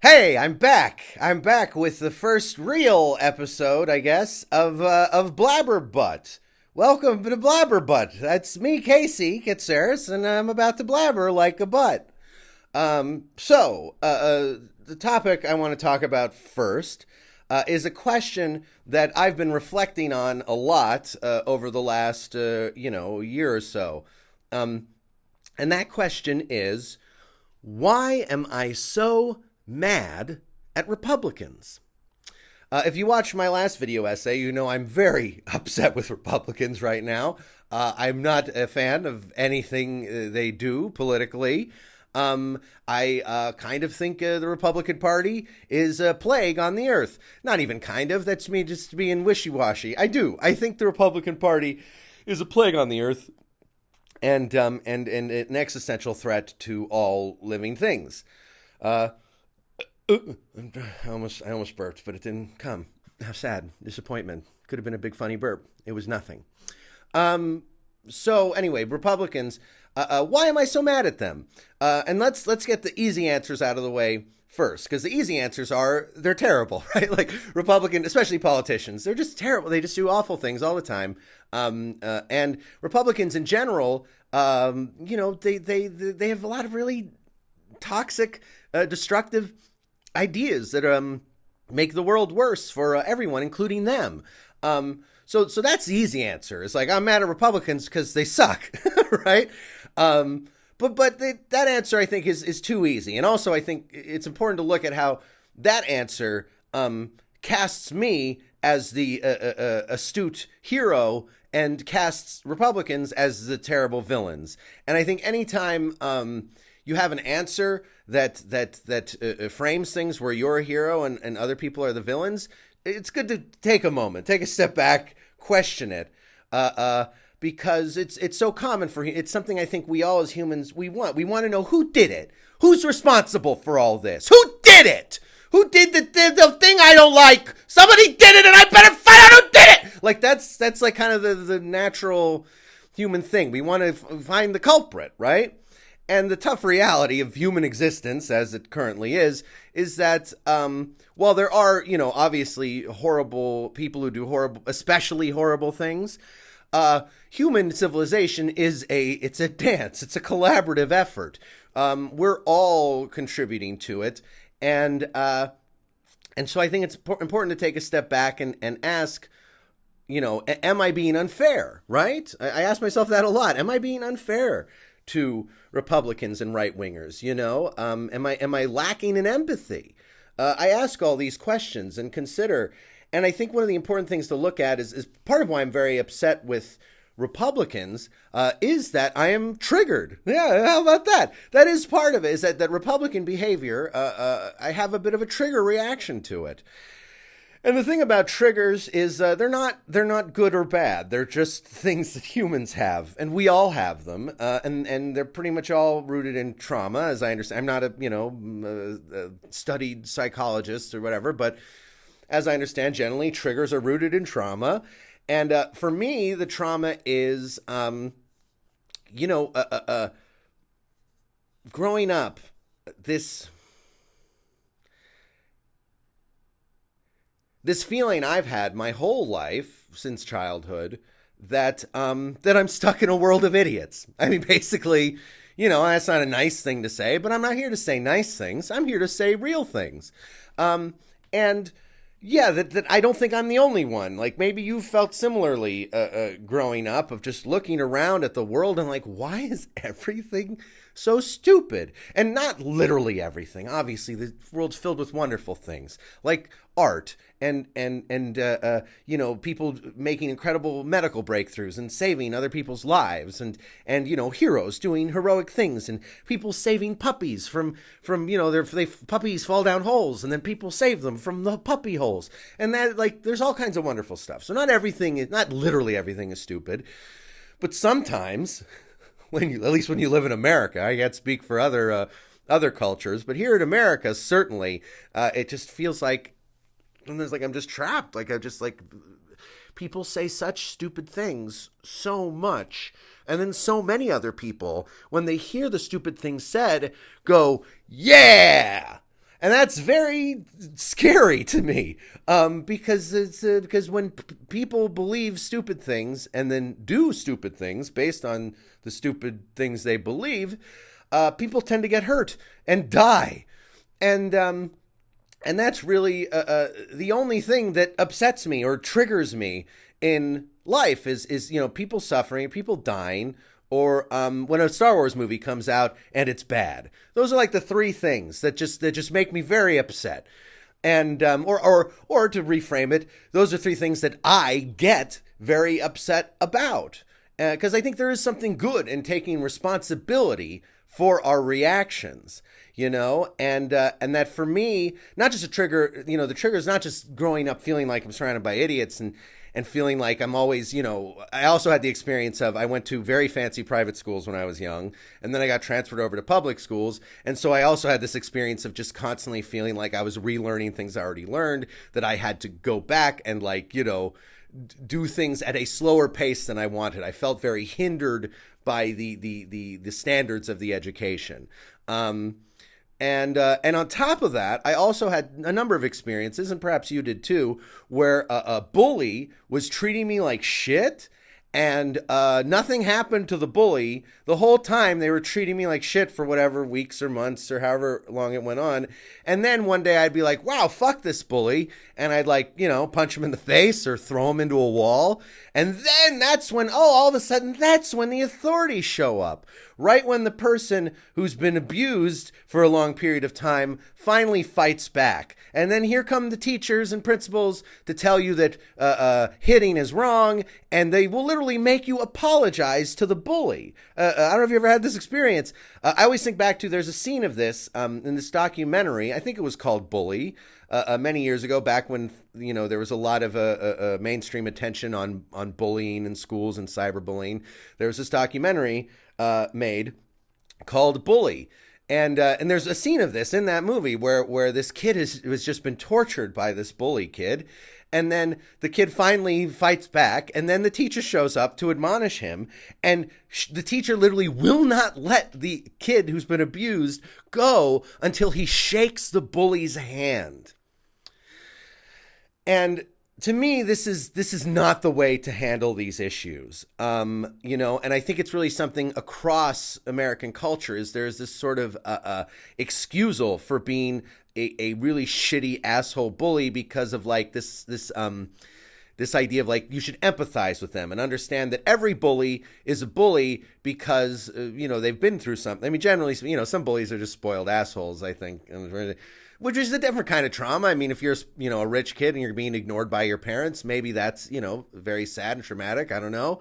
Hey, I'm back. I'm back with the first real episode, I guess, of Blabberbutt. Welcome to Blabberbutt. That's me, Casey Kitsaris, and I'm about to blabber like a butt. The topic I want to talk about first is a question that I've been reflecting on a lot over the last, year or so. And that question is, why am I so mad at Republicans? If you watched my last video essay, you know I'm very upset with Republicans right now. I'm not a fan of anything they do politically. I kind of think the Republican Party is a plague on the earth. Not even kind of. That's me just being wishy-washy. I do. I think the Republican Party is a plague on the earth and an existential threat to all living things. I almost burped, but it didn't come. How sad. Disappointment. Could have been a big funny burp. It was nothing. So anyway, Republicans, why am I so mad at them? And let's get the easy answers out of the way first, because the easy answers are they're terrible, right? Like Republican, especially politicians, they're just terrible. They just do awful things all the time. And Republicans in general, they have a lot of really toxic, destructive ideas that make the world worse for everyone, including them. So that's the easy answer. It's like, I'm mad at Republicans because they suck, right? That answer, I think, is too easy. And also, I think it's important to look at how that answer casts me as the astute hero and casts Republicans as the terrible villains. And I think anytime you have an answer that frames things where you're a hero and other people are the villains, it's good to take a moment, take a step back, question it, because it's so common it's something I think we all as humans, we want to know who did it, who's responsible for all this, who did it, who did the thing I don't like, somebody did it and I better find out who did it. Like that's like kind of the natural human thing. We want to find the culprit, right? And the tough reality of human existence, as it currently is that while there are, obviously horrible people who do especially horrible things, human civilization it's a dance. It's a collaborative effort. We're all contributing to it. And so I think it's important to take a step back and ask, am I being unfair, right? I ask myself that a lot. Am I being unfair to Republicans and right-wingers? Am I lacking in empathy? I ask all these questions and consider, and I think one of the important things to look at is part of why I'm very upset with Republicans is that I am triggered. Yeah, how about that? That is part of it, is that Republican behavior, I have a bit of a trigger reaction to it. And the thing about triggers is they're not good or bad. They're just things that humans have, and we all have them, and they're pretty much all rooted in trauma, as I understand. I'm not a studied psychologist or whatever, but as I understand, generally triggers are rooted in trauma, and for me, the trauma is, growing up, this feeling I've had my whole life since childhood that I'm stuck in a world of idiots. I mean, basically, that's not a nice thing to say, but I'm not here to say nice things. I'm here to say real things. And yeah, that I don't think I'm the only one. Like maybe you felt similarly growing up, of just looking around at the world and like, why is everything so stupid? And not literally everything. Obviously, the world's filled with wonderful things like art and people making incredible medical breakthroughs and saving other people's lives, and heroes doing heroic things, and people saving puppies from puppies fall down holes and then people save them from the puppy holes, and that, like, there's all kinds of wonderful stuff. So not literally everything is stupid, but sometimes at least when you live in America, I can't speak for other cultures, but here in America, certainly, it just feels like sometimes like I'm just trapped. Like people say such stupid things so much, and then so many other people, when they hear the stupid things said, go, yeah, And that's very scary to me, because when people believe stupid things and then do stupid things based on the stupid things they believe, people tend to get hurt and die, and that's really the only thing that upsets me or triggers me in life is people suffering, people dying, or when a Star Wars movie comes out and it's bad. Those are like the three things that just make me very upset. And or to reframe it, those are three things that I get very upset about, because I think there is something good in taking responsibility for our reactions, and that for me, not just a trigger, the trigger is not just growing up feeling like I'm surrounded by idiots and feeling like I'm always, I also had the experience of, I went to very fancy private schools when I was young, and then I got transferred over to public schools. And so I also had this experience of just constantly feeling like I was relearning things I already learned, that I had to go back and do things at a slower pace than I wanted. I felt very hindered by the standards of the education. And on top of that, I also had a number of experiences, and perhaps you did too, where a bully was treating me like shit, and nothing happened to the bully. The whole time they were treating me like shit for whatever weeks or months or however long it went on. And then one day I'd be like, wow, fuck this bully. And I'd punch him in the face or throw him into a wall. And then that's when, all of a sudden, that's when the authorities show up. Right when the person who's been abused for a long period of time finally fights back. And then here come the teachers and principals to tell you that hitting is wrong, and they will literally make you apologize to the bully. I don't know if you ever had this experience. I always think back to, there's a scene of this in this documentary. I think it was called Bully, many years ago, back when there was a lot of mainstream attention on bullying in schools and cyberbullying. There was this documentary made called Bully. And there's a scene of this in that movie where this kid has just been tortured by this bully kid. And then the kid finally fights back, and then the teacher shows up to admonish him. And the teacher literally will not let the kid who's been abused go until he shakes the bully's hand. And to me, this is not the way to handle these issues, and I think it's really something across American culture. Is there's this sort of excusal for being a really shitty asshole bully because of this idea of you should empathize with them and understand that every bully is a bully because they've been through something. I mean, generally, some bullies are just spoiled assholes, I think. Which is a different kind of trauma. I mean, if you're, a rich kid and you're being ignored by your parents, maybe that's, very sad and traumatic. I don't know.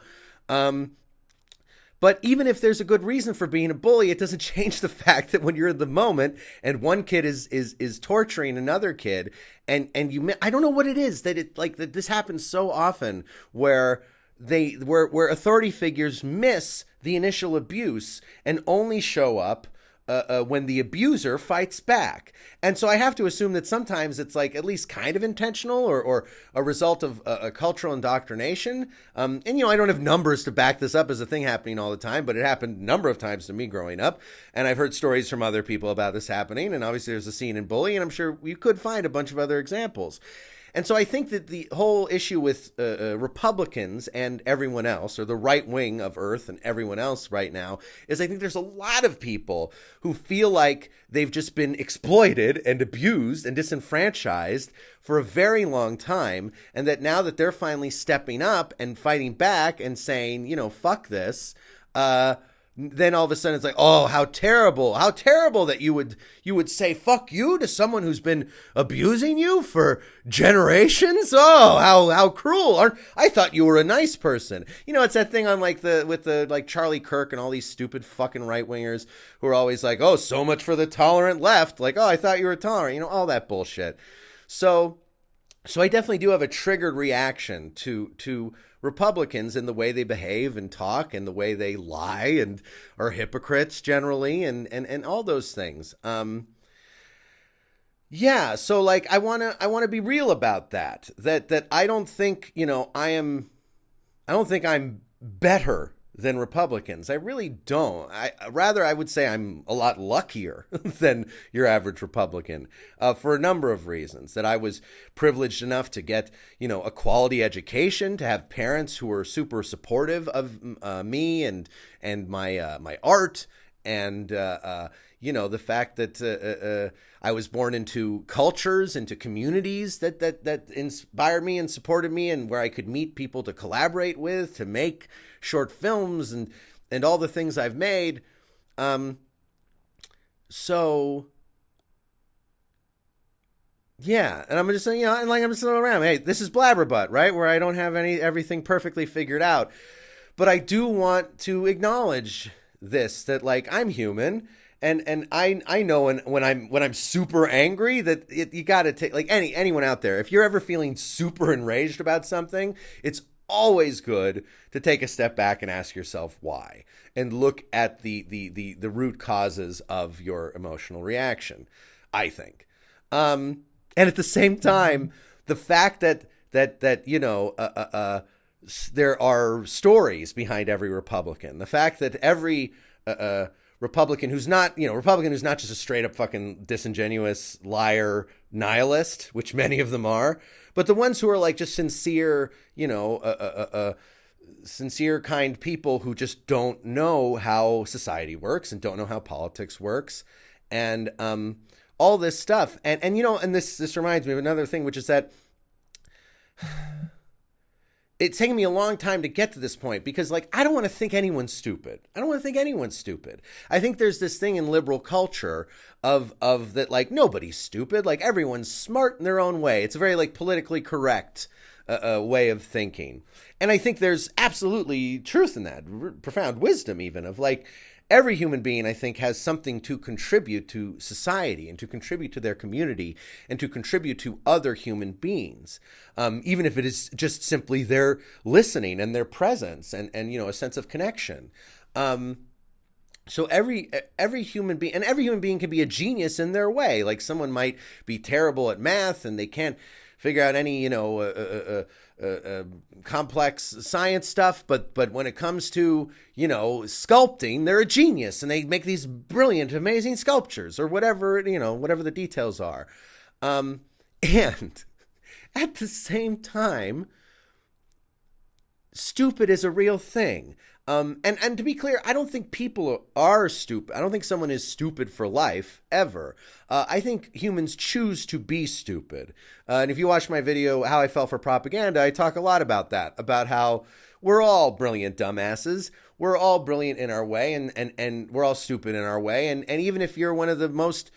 But even if there's a good reason for being a bully, it doesn't change the fact that when you're in the moment and one kid is torturing another kid, and I don't know what it is that that this happens so often where where authority figures miss the initial abuse and only show up when the abuser fights back. And so I have to assume that sometimes it's at least kind of intentional or a result of a cultural indoctrination. And, I don't have numbers to back this up as a thing happening all the time, but it happened a number of times to me growing up. And I've heard stories from other people about this happening. And obviously there's a scene in Bully, and I'm sure you could find a bunch of other examples. And so I think that the whole issue with Republicans and everyone else, or the right wing of Earth and everyone else right now, is I think there's a lot of people who feel like they've just been exploited and abused and disenfranchised for a very long time, and that now that they're finally stepping up and fighting back and saying, fuck this, then all of a sudden it's oh, how terrible that you would say fuck you to someone who's been abusing you for generations. Oh, how cruel. I thought you were a nice person. It's that thing on with the Charlie Kirk and all these stupid fucking right wingers who are always oh, so much for the tolerant left. Oh, I thought you were tolerant, all that bullshit. So I definitely do have a triggered reaction to Republicans in the way they behave and talk and the way they lie and are hypocrites generally and all those things. Yeah, so I want to be real about that I don't think, I don't think I'm better than Republicans. I really don't. I would say I'm a lot luckier than your average Republican for a number of reasons. That I was privileged enough to get, a quality education, to have parents who were super supportive of me and my art, and the fact that I was born into cultures, into communities that inspired me and supported me, and where I could meet people to collaborate with, to make short films and all the things I've made. So yeah, and I'm just saying, and like I'm still around. Hey, this is Blabberbutt, right? Where I don't have everything perfectly figured out, but I do want to acknowledge this, that like I'm human. And I know when I'm super angry that you got to take, like anyone out there, if you're ever feeling super enraged about something, it's always good to take a step back and ask yourself why, and look at the root causes of your emotional reaction, I think. And at the same time, the fact that there are stories behind every Republican, the fact that every Republican who's not just a straight up fucking disingenuous liar nihilist, which many of them are, but the ones who are like just sincere, sincere, kind people who just don't know how society works and don't know how politics works, and all this stuff. And this reminds me of another thing, which is that it's taken me a long time to get to this point, because like I don't want to think anyone's stupid. I think there's this thing in liberal culture of that, like nobody's stupid, like everyone's smart in their own way. It's a very like politically correct way of thinking. And I think there's absolutely truth in that, profound wisdom even, of like every human being, I think, has something to contribute to society and to contribute to their community and to contribute to other human beings, even if it is just simply their listening and their presence and a sense of connection. So every human being, and every human being can be a genius in their way. Like someone might be terrible at math and they can't figure out any complex science stuff, but when it comes to sculpting, they're a genius and they make these brilliant, amazing sculptures, or whatever the details are. And at the same time, stupid is a real thing. And to be clear, I don't think people are stupid. I don't think someone is stupid for life, ever. I think humans choose to be stupid. And if you watch my video, How I Fell for Propaganda, I talk a lot about that, about how we're all brilliant dumbasses. We're all brilliant in our way, and we're all stupid in our way. And even if you're one of the most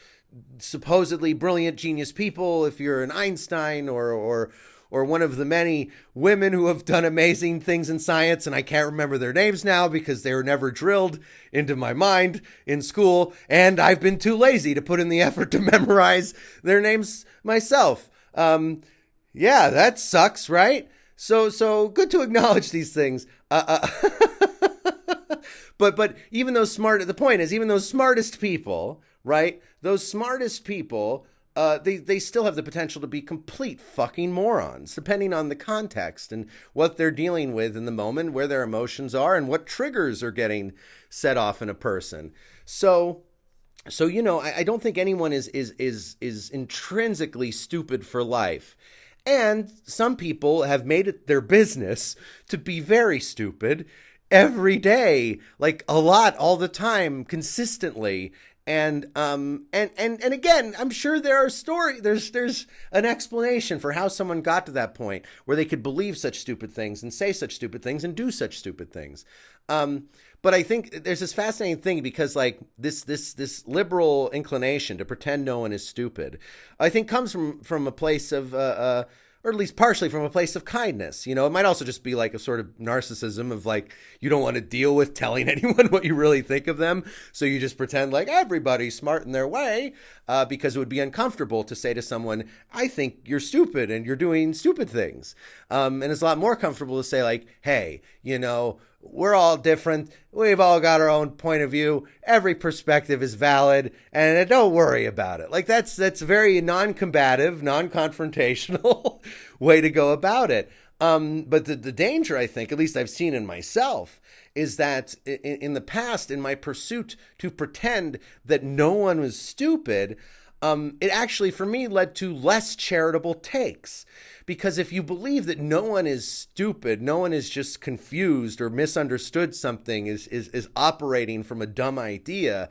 supposedly brilliant genius people, if you're an Einstein or one of the many women who have done amazing things in science, and I can't remember their names now because they were never drilled into my mind in school, and I've been too lazy to put in the effort to memorize their names myself. Yeah, that sucks, right? So good to acknowledge these things. But even those the point is, even those smartest people, right? Those smartest people, they still have the potential to be complete fucking morons, depending on the context and what they're dealing with in the moment, where their emotions are, and what triggers are getting set off in a person. So I don't think anyone is intrinsically stupid for life. And some people have made it their business to be very stupid every day, like a lot, all the time, consistently. And again, I'm sure there's an explanation for how someone got to that point where they could believe such stupid things and say such stupid things and do such stupid things. But I think there's this fascinating thing, because like this liberal inclination to pretend no one is stupid, I think comes from a place of, or at least partially from a place of kindness. It might also just be like a sort of narcissism of like, you don't want to deal with telling anyone what you really think of them. So you just pretend like everybody's smart in their way, because it would be uncomfortable to say to someone, I think you're stupid and you're doing stupid things. And it's a lot more comfortable to say like, hey, we're all different. We've all got our own point of view. Every perspective is valid, and don't worry about it. Like that's a very non-combative, non-confrontational way to go about it. But the danger, I think, at least I've seen in myself, is that in the past, in my pursuit to pretend that no one was stupid, it actually, for me, led to less charitable takes. Because if you believe that no one is stupid, no one is just confused or misunderstood something, is operating from a dumb idea,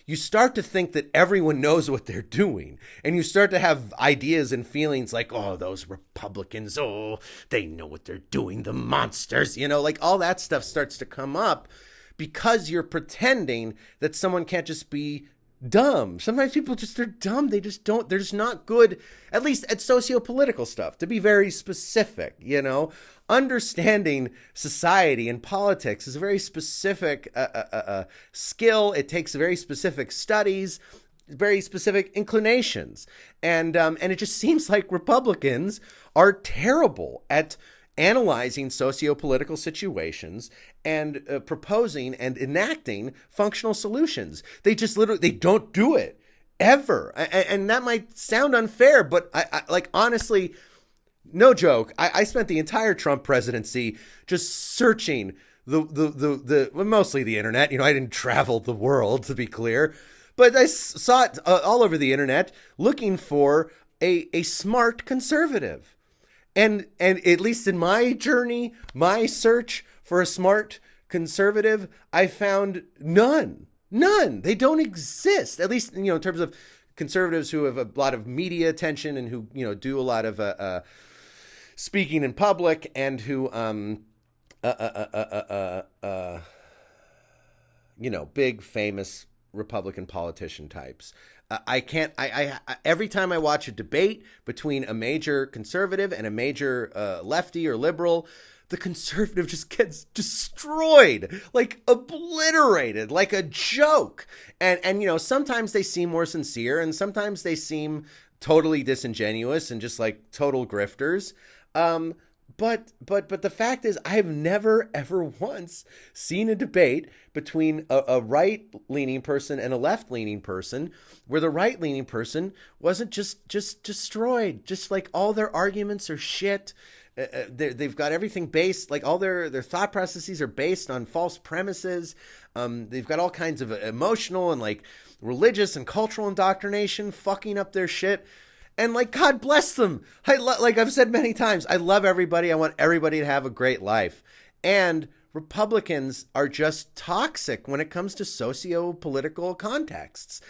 you start to think that everyone knows what they're doing. And you start to have ideas and feelings like, oh, those Republicans, oh, they know what they're doing, the monsters, like all that stuff starts to come up because you're pretending that someone can't just be dumb. Sometimes people they're dumb. They just don't, they're just not good, at least at socio-political stuff, to be very specific, Understanding society and politics is a very specific skill. It takes very specific studies, very specific inclinations. And it just seems like Republicans are terrible at analyzing socio-political situations and proposing and enacting functional solutions. They just they don't do it ever. And that might sound unfair, but I like, honestly, no joke. I spent the entire Trump presidency just searching well, mostly the internet. I didn't travel the world, to be clear, but I saw it all over the internet looking for a smart conservative. And at least in my journey, my search for a smart conservative, I found none. They don't exist. At least, in terms of conservatives who have a lot of media attention and who, do a lot of speaking in public and who, big famous Republican politician types. I can't, every time I watch a debate between a major conservative and a major lefty or liberal, the conservative just gets destroyed, like obliterated, like a joke. And sometimes they seem more sincere and sometimes they seem totally disingenuous and just like total grifters. But the fact is, I have never, ever once seen a debate between a right-leaning person and a left-leaning person where the right-leaning person wasn't just destroyed. Just like all their arguments are shit. They've got everything based, like all their thought processes are based on false premises. They've got all kinds of emotional and like religious and cultural indoctrination fucking up their shit. And like, God bless them. Like I've said many times, I love everybody. I want everybody to have a great life. And Republicans are just toxic when it comes to socio-political contexts.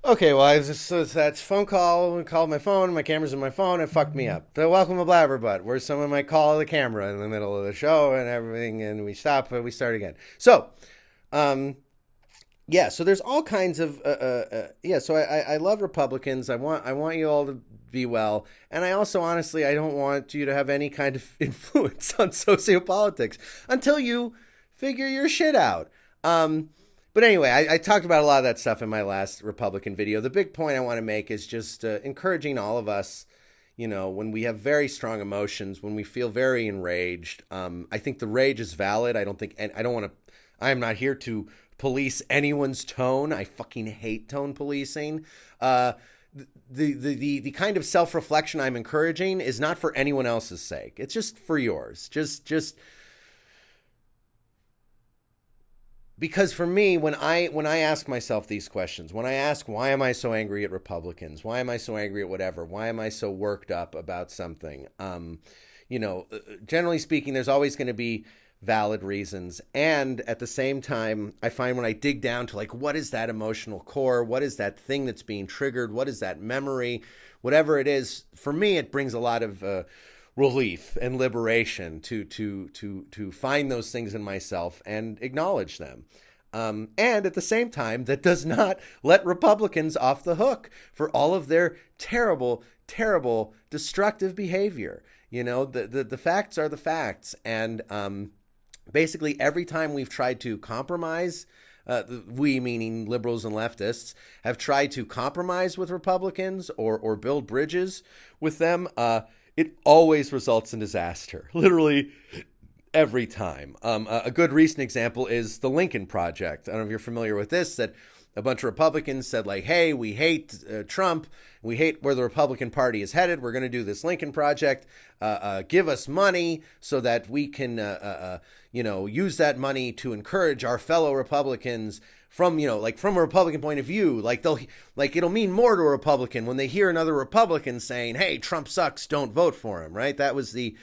Okay, well, that's phone call. I called my phone. My camera's in my phone. It fucked me up. So welcome to Blabberbutt, where someone might call the camera in the middle of the show and everything, and we stop and we start again. So, yeah, so there's all kinds of, so I love Republicans. I want you all to be well. And I also, honestly, I don't want you to have any kind of influence on sociopolitics until you figure your shit out. But anyway, I talked about a lot of that stuff in my last Republican video. The big point I want to make is just encouraging all of us, when we have very strong emotions, when we feel very enraged. I think the rage is valid. I am not here to police anyone's tone. I fucking hate tone policing. The kind of self-reflection I'm encouraging is not for anyone else's sake. It's just for yours. Just because for me, when I ask myself these questions, when I ask, why am I so angry at Republicans? Why am I so angry at whatever? Why am I so worked up about something? Generally speaking, there's always going to be valid reasons. And at the same time, I find when I dig down to like, what is that emotional core? What is that thing that's being triggered? What is that memory? Whatever it is, for me, it brings a lot of relief and liberation to find those things in myself and acknowledge them. And at the same time, that does not let Republicans off the hook for all of their terrible, terrible, destructive behavior. The facts are the facts. And basically, every time we've tried to compromise, we, meaning liberals and leftists, have tried to compromise with Republicans or build bridges with them, it always results in disaster. Literally every time. A good recent example is the Lincoln Project. I don't know if you're familiar with this, that a bunch of Republicans said like, hey, we hate Trump. We hate where the Republican Party is headed. We're going to do this Lincoln Project. Give us money so that we can, use that money to encourage our fellow Republicans from, from a Republican point of view. It'll mean more to a Republican when they hear another Republican saying, hey, Trump sucks, don't vote for him, right? That was the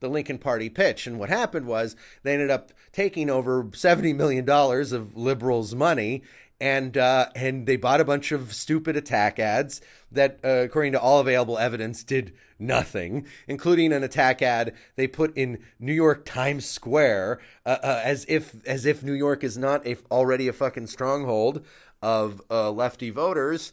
Lincoln Party pitch. And what happened was they ended up taking over $70 million of liberals' money, and they bought a bunch of stupid attack ads that, according to all available evidence, did nothing, including an attack ad they put in New York Times Square, as if New York is not already a fucking stronghold of lefty voters.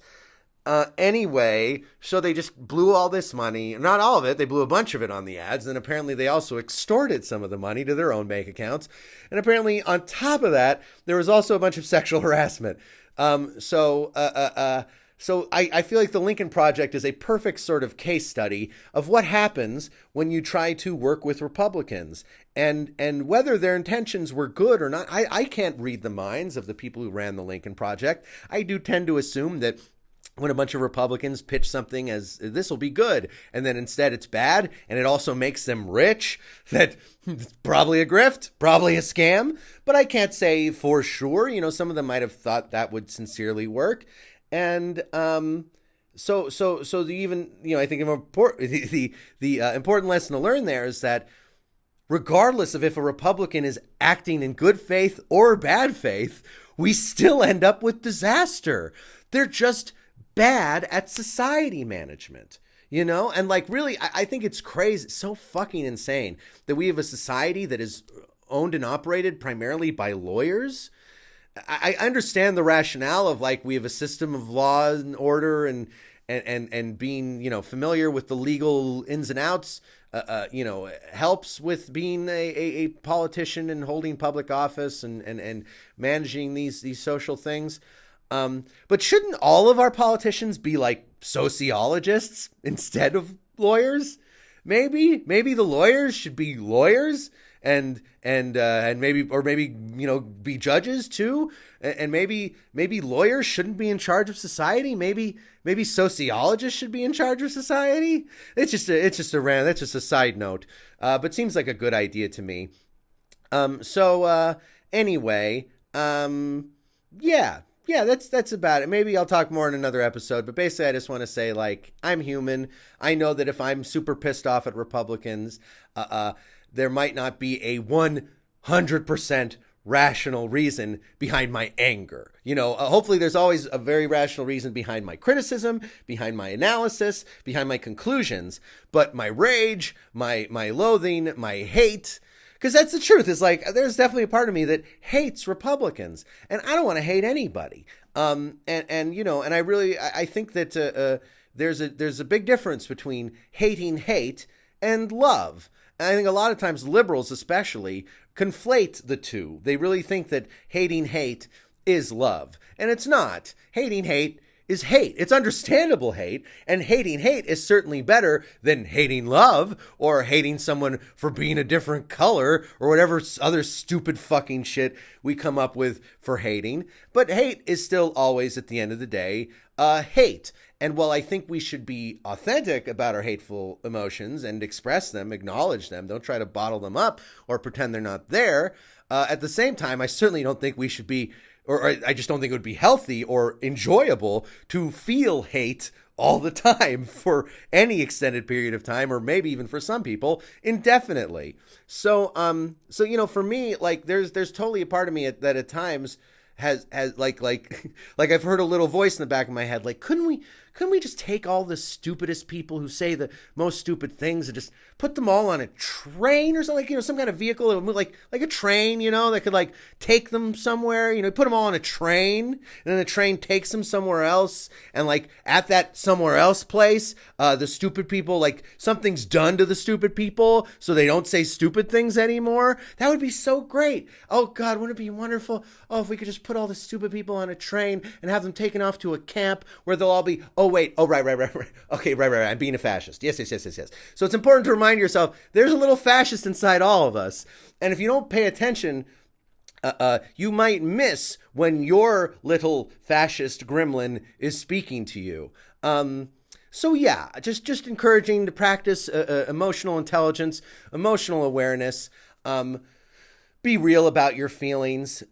Anyway, so they just blew all this money, not all of it, they blew a bunch of it on the ads, and apparently they also extorted some of the money to their own bank accounts. And apparently on top of that, there was also a bunch of sexual harassment. So I feel like the Lincoln Project is a perfect sort of case study of what happens when you try to work with Republicans, and whether their intentions were good or not. I can't read the minds of the people who ran the Lincoln Project. I do tend to assume that when a bunch of Republicans pitch something as this will be good, and then instead it's bad, and it also makes them rich, that it's probably a grift, probably a scam. But I can't say for sure. Some of them might have thought that would sincerely work. And so I think the important lesson to learn there is that regardless of if a Republican is acting in good faith or bad faith, we still end up with disaster. They're just bad at society management, and really, I think it's crazy, so fucking insane that we have a society that is owned and operated primarily by lawyers. I understand the rationale of we have a system of law and order and being, familiar with the legal ins and outs, helps with being a politician and holding public office and managing these social things. But shouldn't all of our politicians be sociologists instead of lawyers? Maybe the lawyers should be lawyers and maybe be judges too. And maybe lawyers shouldn't be in charge of society. Maybe sociologists should be in charge of society. That's just a side note. But seems like a good idea to me. Anyway, yeah, that's about it. Maybe I'll talk more in another episode, but basically I just want to say, I'm human. I know that if I'm super pissed off at Republicans, there might not be a 100% rational reason behind my anger. Hopefully there's always a very rational reason behind my criticism, behind my analysis, behind my conclusions, but my rage, my loathing, my hate, because that's the truth. Is there's definitely a part of me that hates Republicans, and I don't want to hate anybody. And I think that there's a big difference between hating hate and love. And I think a lot of times liberals, especially, conflate the two. They really think that hating hate is love, and it's not. Hating hate is hate. It's understandable hate, and hating hate is certainly better than hating love or hating someone for being a different color or whatever other stupid fucking shit we come up with for hating. But hate is still always, at the end of the day, hate. And while I think we should be authentic about our hateful emotions and express them, acknowledge them, don't try to bottle them up or pretend they're not there, at the same time, I certainly don't think we should be, or I just don't think it would be healthy or enjoyable to feel hate all the time for any extended period of time, or maybe even for some people indefinitely. So for me, there's totally a part of me that at times has like I've heard a little voice in the back of my head, couldn't we just take all the stupidest people who say the most stupid things and just put them all on a train or something, some kind of vehicle that would move like a train, that could take them somewhere, put them all on a train, and then the train takes them somewhere else, and at that somewhere else place, the stupid people, something's done to the stupid people so they don't say stupid things anymore. That would be so great. Oh God, wouldn't it be wonderful? Oh, if we could just put all the stupid people on a train and have them taken off to a camp where they'll all be, right. Okay, right. I'm being a fascist. Yes. So it's important to remind yourself there's a little fascist inside all of us. And if you don't pay attention You might miss when your little fascist gremlin is speaking to you. So yeah, just encouraging to practice emotional intelligence, emotional awareness. Be real about your feelings.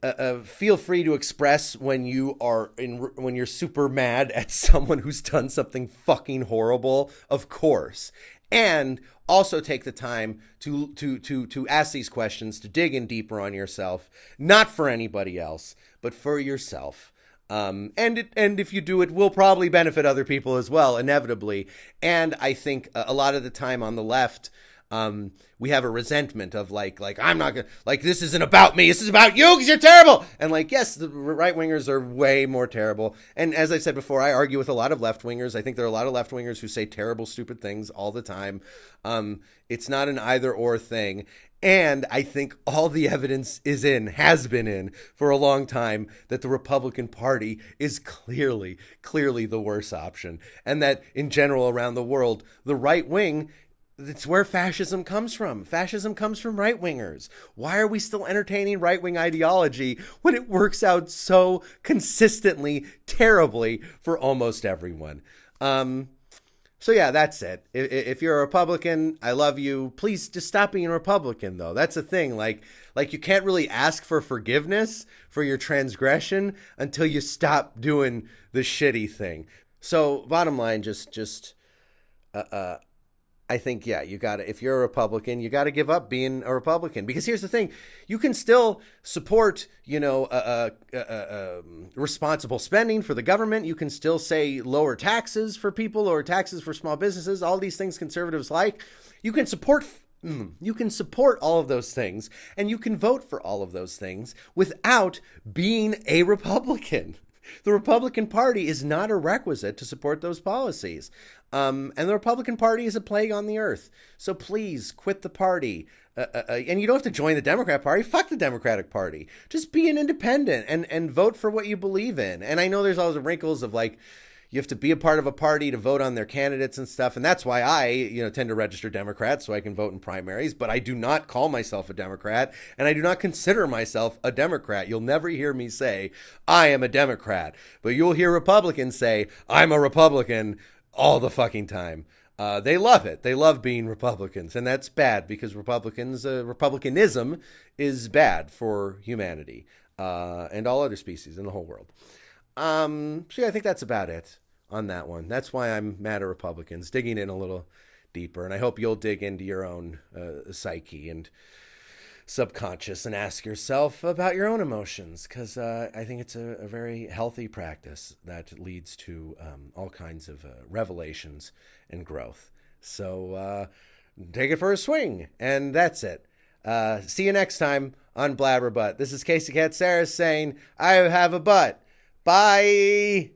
Feel free to express when when you're super mad at someone who's done something fucking horrible, of course. And also take the time to ask these questions, to dig in deeper on yourself, not for anybody else, but for yourself. And if you do, it will probably benefit other people as well, inevitably. And I think a lot of the time on the left, we have a resentment of like I'm not gonna, like, this isn't about me, this is about you because you're terrible. And like, yes, the right wingers are way more terrible. And as I said before, I argue with a lot of left wingers. I think there are a lot of left wingers who say terrible, stupid things all the time. It's not an either or thing. And I think all the evidence has been in for a long time that the Republican Party is clearly the worst option. And that in general around the world, the right wing, it's where fascism comes from. Fascism comes from right wingers. Why are we still entertaining right wing ideology when it works out so consistently terribly for almost everyone? So yeah, that's it. If you're a Republican, I love you. Please just stop being a Republican, though. That's the thing. Like you can't really ask for forgiveness for your transgression until you stop doing the shitty thing. So bottom line, I think, yeah, you got to, if you're a Republican, you got to give up being a Republican, because here's the thing. You can still support, responsible spending for the government. You can still say lower taxes for people, lower taxes for small businesses, all these things conservatives like. You can support all of those things, and you can vote for all of those things without being a Republican. The Republican Party is not a requisite to support those policies. And the Republican Party is a plague on the earth. So please quit the party. And you don't have to join the Democrat Party. Fuck the Democratic Party. Just be an independent and vote for what you believe in. And I know there's all the wrinkles of like, you have to be a part of a party to vote on their candidates and stuff. And that's why I, tend to register Democrat so I can vote in primaries. But I do not call myself a Democrat, and I do not consider myself a Democrat. You'll never hear me say I am a Democrat, but you'll hear Republicans say I'm a Republican all the fucking time. They love it. They love being Republicans, and that's bad because republicanism is bad for humanity and all other species in the whole world. So yeah, I think that's about it on that one. That's why I'm mad at Republicans, digging in a little deeper. And I hope you'll dig into your own psyche and subconscious and ask yourself about your own emotions, because I think it's a very healthy practice that leads to all kinds of revelations and growth. So take it for a swing, and that's it. See you next time on Blabberbutt. This is Casey Katsaris saying, I have a butt. Bye.